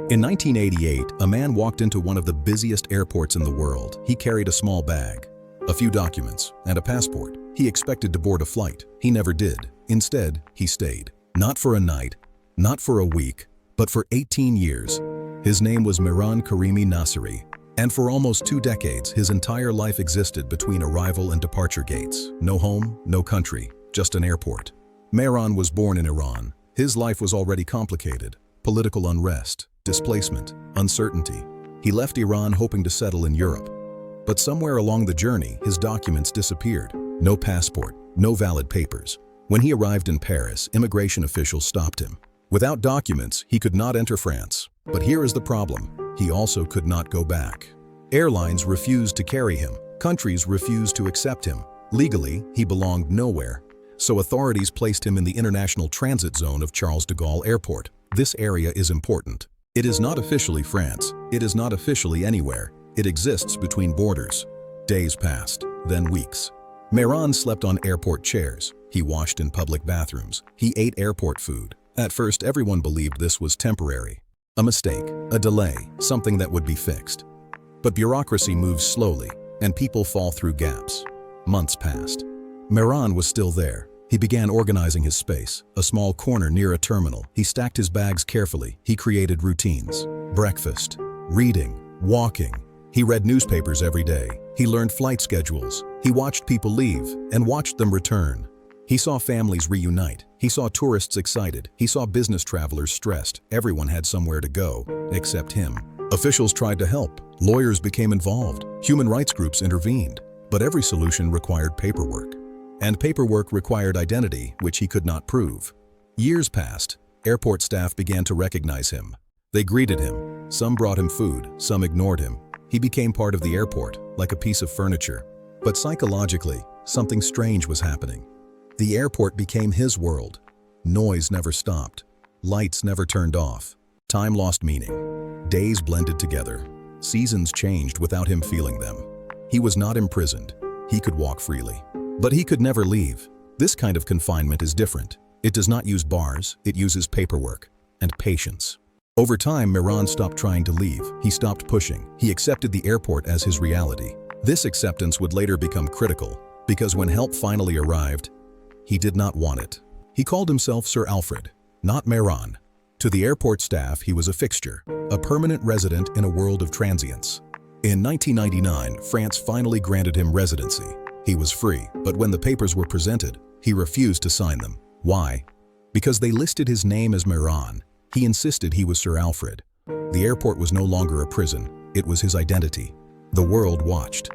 In 1988, a man walked into one of the busiest airports in the world. He carried a small bag, a few documents, and a passport. He expected to board a flight. He never did. Instead, he stayed. Not for a night, not for a week, but for 18 years. His name was Mehran Karimi Nasseri, and for almost 2 decades, his entire life existed between arrival and departure gates. No home, no country, just an airport. Mehran was born in Iran. His life was already complicated. Political unrest, displacement, uncertainty. He left Iran hoping to settle in Europe. But somewhere along the journey, his documents disappeared. No passport, no valid papers. When he arrived in Paris, immigration officials stopped him. Without documents, he could not enter France. But here is the problem. He also could not go back. Airlines refused to carry him. Countries refused to accept him. Legally, he belonged nowhere. So authorities placed him in the international transit zone of Charles de Gaulle Airport. This area is important. It is not officially France. It is not officially anywhere. It exists between borders. Days passed, then weeks. Mehran slept on airport chairs. He washed in public bathrooms. He ate airport food. At first, everyone believed this was temporary. A mistake, a delay, something that would be fixed. But bureaucracy moves slowly, and people fall through gaps. Months passed. Mehran was still there. He began organizing his space, a small corner near a terminal. He stacked his bags carefully. He created routines. Breakfast, reading, walking. He read newspapers every day. He learned flight schedules. He watched people leave and watched them return. He saw families reunite. He saw tourists excited. He saw business travelers stressed. Everyone had somewhere to go, except him. Officials tried to help. Lawyers became involved. Human rights groups intervened. But every solution required paperwork. And paperwork required identity, which he could not prove. Years passed. Airport staff began to recognize him. They greeted him. Some brought him food. Some ignored him. He became part of the airport, like a piece of furniture. But psychologically, something strange was happening. The airport became his world. Noise never stopped. Lights never turned off. Time lost meaning. Days blended together. Seasons changed without him feeling them. He was not imprisoned. He could walk freely. But he could never leave. This kind of confinement is different. It does not use bars, it uses paperwork and patience. Over time, Mehran stopped trying to leave. He stopped pushing. He accepted the airport as his reality. This acceptance would later become critical, because when help finally arrived, he did not want it. He called himself Sir Alfred, not Mehran. To the airport staff, he was a fixture, a permanent resident in a world of transience. In 1999, France finally granted him residency. He was free, but when the papers were presented, he refused to sign them. Why? Because they listed his name as Mehran. He insisted he was Sir Alfred. The airport was no longer a prison. It was his identity. The world watched.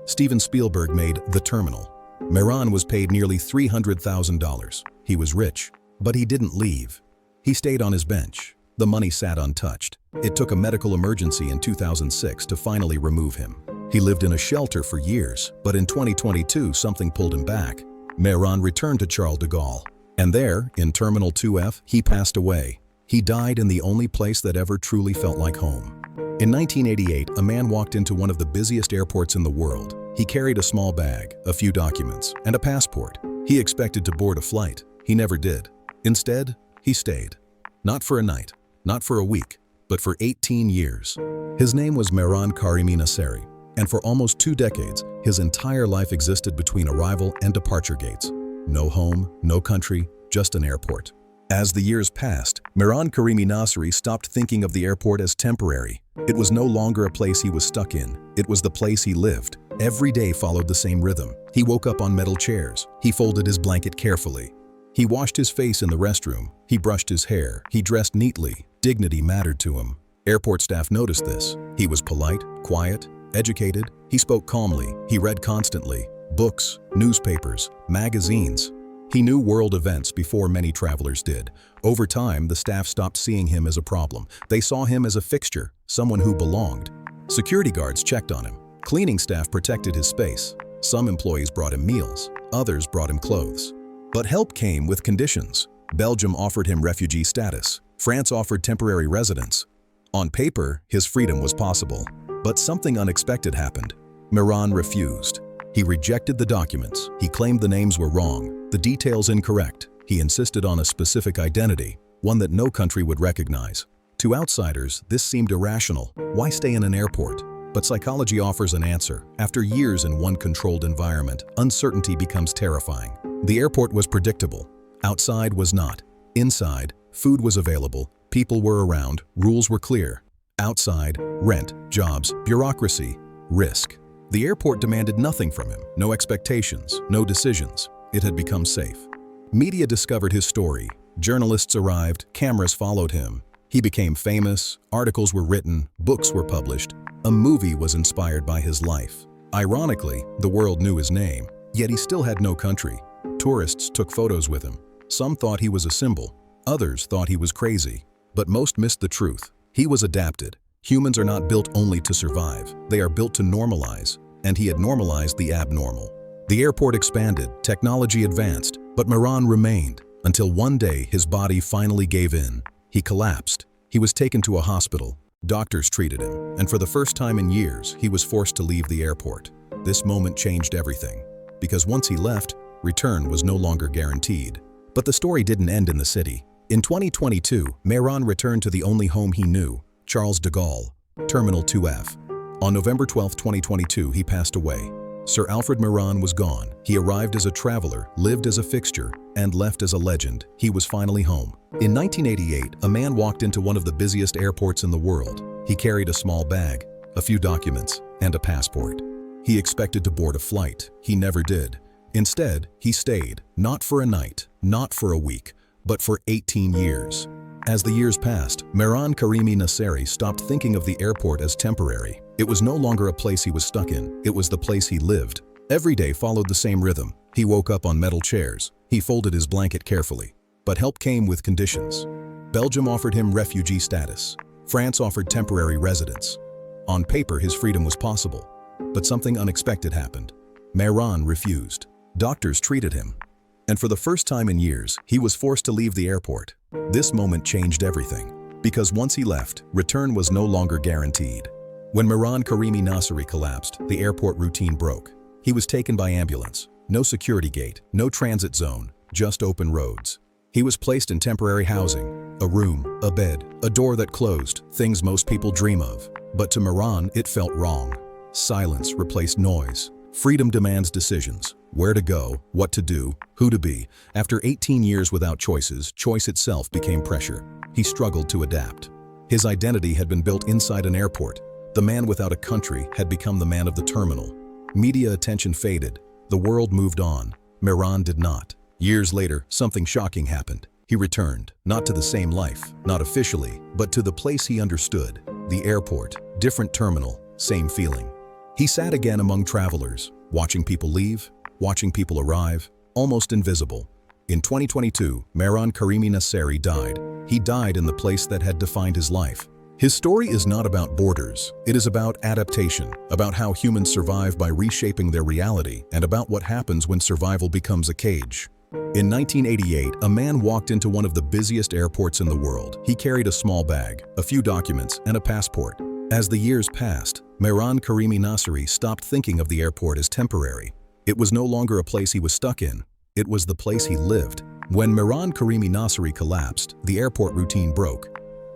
Steven Spielberg made The Terminal. Mehran was paid nearly $300,000. He was rich, but he didn't leave. He stayed on his bench. The money sat untouched. It took a medical emergency in 2006 to finally remove him. He lived in a shelter for years, but in 2022, something pulled him back. Mehran returned to Charles de Gaulle, and there, in Terminal 2F, he passed away. He died in the only place that ever truly felt like home. In 1988, a man walked into one of the busiest airports in the world. He carried a small bag, a few documents, and a passport. He expected to board a flight. He never did. Instead, he stayed. Not for a night, not for a week, but for 18 years. His name was Mehran Karimi Nasseri, and for almost 2 decades, his entire life existed between arrival and departure gates. No home, no country, just an airport. As the years passed, Mehran Karimi Nasseri stopped thinking of the airport as temporary. It was no longer a place he was stuck in. It was the place he lived. Every day followed the same rhythm. He woke up on metal chairs. He folded his blanket carefully. He washed his face in the restroom. He brushed his hair. He dressed neatly. Dignity mattered to him. Airport staff noticed this. He was polite, quiet, educated. He spoke calmly. He read constantly. Books, newspapers, magazines. He knew world events before many travelers did. Over time, the staff stopped seeing him as a problem. They saw him as a fixture, someone who belonged. Security guards checked on him. Cleaning staff protected his space. Some employees brought him meals. Others brought him clothes. But help came with conditions. Belgium offered him refugee status. France offered temporary residence. On paper, his freedom was possible. But something unexpected happened. Mehran refused. He rejected the documents. He claimed the names were wrong, the details incorrect. He insisted on a specific identity, one that no country would recognize. To outsiders, this seemed irrational. Why stay in an airport? But psychology offers an answer. After years in one controlled environment, uncertainty becomes terrifying. The airport was predictable. Outside was not. Inside, food was available, people were around, rules were clear. Outside, rent, jobs, bureaucracy, risk. The airport demanded nothing from him, no expectations, no decisions. It had become safe. Media discovered his story. Journalists arrived, cameras followed him. He became famous, articles were written, books were published. A movie was inspired by his life. Ironically, the world knew his name, yet he still had no country. Tourists took photos with him. Some thought he was a symbol. Others thought he was crazy. But most missed the truth. He was adapted. Humans are not built only to survive. They are built to normalize. And he had normalized the abnormal. The airport expanded, technology advanced, but Mehran remained, until one day his body finally gave in. He collapsed. He was taken to a hospital. Doctors treated him, and for the first time in years, he was forced to leave the airport. This moment changed everything, because once he left, return was no longer guaranteed. But the story didn't end in the city. In 2022, Mehran returned to the only home he knew, Charles de Gaulle, Terminal 2F. On November 12, 2022, he passed away. Sir Alfred Mehran was gone. He arrived as a traveler, lived as a fixture, and left as a legend. He was finally home. In 1988, a man walked into one of the busiest airports in the world. He carried a small bag, a few documents, and a passport. He expected to board a flight. He never did. Instead, he stayed, not for a night, not for a week, but for 18 years. As the years passed, Mehran Karimi Nasseri stopped thinking of the airport as temporary. It was no longer a place he was stuck in, it was the place he lived. Every day followed the same rhythm. He woke up on metal chairs. He folded his blanket carefully. But help came with conditions. Belgium offered him refugee status. France offered temporary residence. On paper, his freedom was possible. But something unexpected happened. Mehran refused. Doctors treated him. And for the first time in years, he was forced to leave the airport. This moment changed everything. Because once he left, return was no longer guaranteed. When Mehran Karimi Nasseri collapsed, the airport routine broke. He was taken by ambulance. No security gate, no transit zone, just open roads. He was placed in temporary housing, a room, a bed, a door that closed, things most people dream of. But to Mehran, it felt wrong. Silence replaced noise. Freedom demands decisions. Where to go, what to do, who to be. After 18 years without choices, choice itself became pressure. He struggled to adapt. His identity had been built inside an airport. The man without a country had become the man of the terminal. Media attention faded. The world moved on. Mehran did not. Years later, something shocking happened. He returned, not to the same life, not officially, but to the place he understood. The airport, different terminal, same feeling. He sat again among travelers, watching people leave, watching people arrive, almost invisible. In 2022, Mehran Karimi Nasseri died. He died in the place that had defined his life. His story is not about borders. It is about adaptation, about how humans survive by reshaping their reality, and about what happens when survival becomes a cage. In 1988, a man walked into one of the busiest airports in the world. He carried a small bag, a few documents, and a passport. As the years passed, Mehran Karimi Nasseri stopped thinking of the airport as temporary. It was no longer a place he was stuck in. It was the place he lived. When Mehran Karimi Nasseri collapsed, the airport routine broke.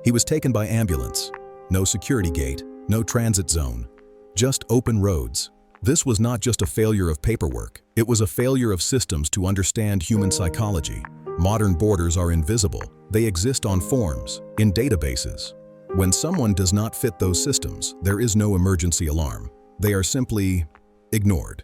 He was taken by ambulance. No security gate, no transit zone, just open roads. This was not just a failure of paperwork. It was a failure of systems to understand human psychology. Modern borders are invisible. They exist on forms, in databases. When someone does not fit those systems, there is no emergency alarm. They are simply ignored.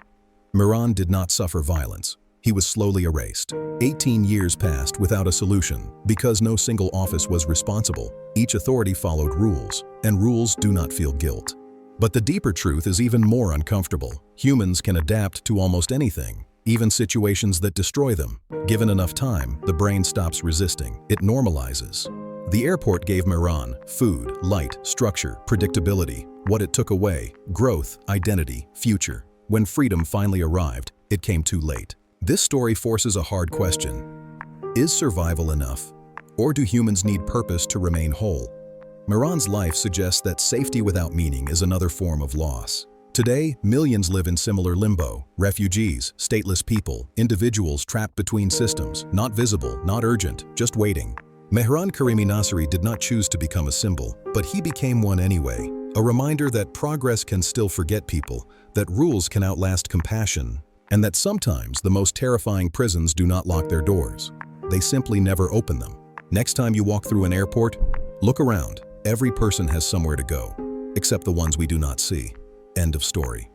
Mehran did not suffer violence. He was slowly erased. 18 years passed without a solution because no single office was responsible. Each authority followed rules, and rules do not feel guilt. But the deeper truth is even more uncomfortable. Humans can adapt to almost anything, even situations that destroy them. Given enough time, the brain stops resisting. It normalizes. The airport gave Mehran food, light, structure, predictability. What it took away: growth, identity, future. When freedom finally arrived, it came too late. This story forces a hard question. Is survival enough? Or do humans need purpose to remain whole? Mehran's life suggests that safety without meaning is another form of loss. Today, millions live in similar limbo. Refugees, stateless people, individuals trapped between systems, not visible, not urgent, just waiting. Mehran Karimi Nasri did not choose to become a symbol, but he became one anyway, a reminder that progress can still forget people, that rules can outlast compassion, and that sometimes the most terrifying prisons do not lock their doors. They simply never open them. Next time you walk through an airport, look around. Every person has somewhere to go, except the ones we do not see. End of story.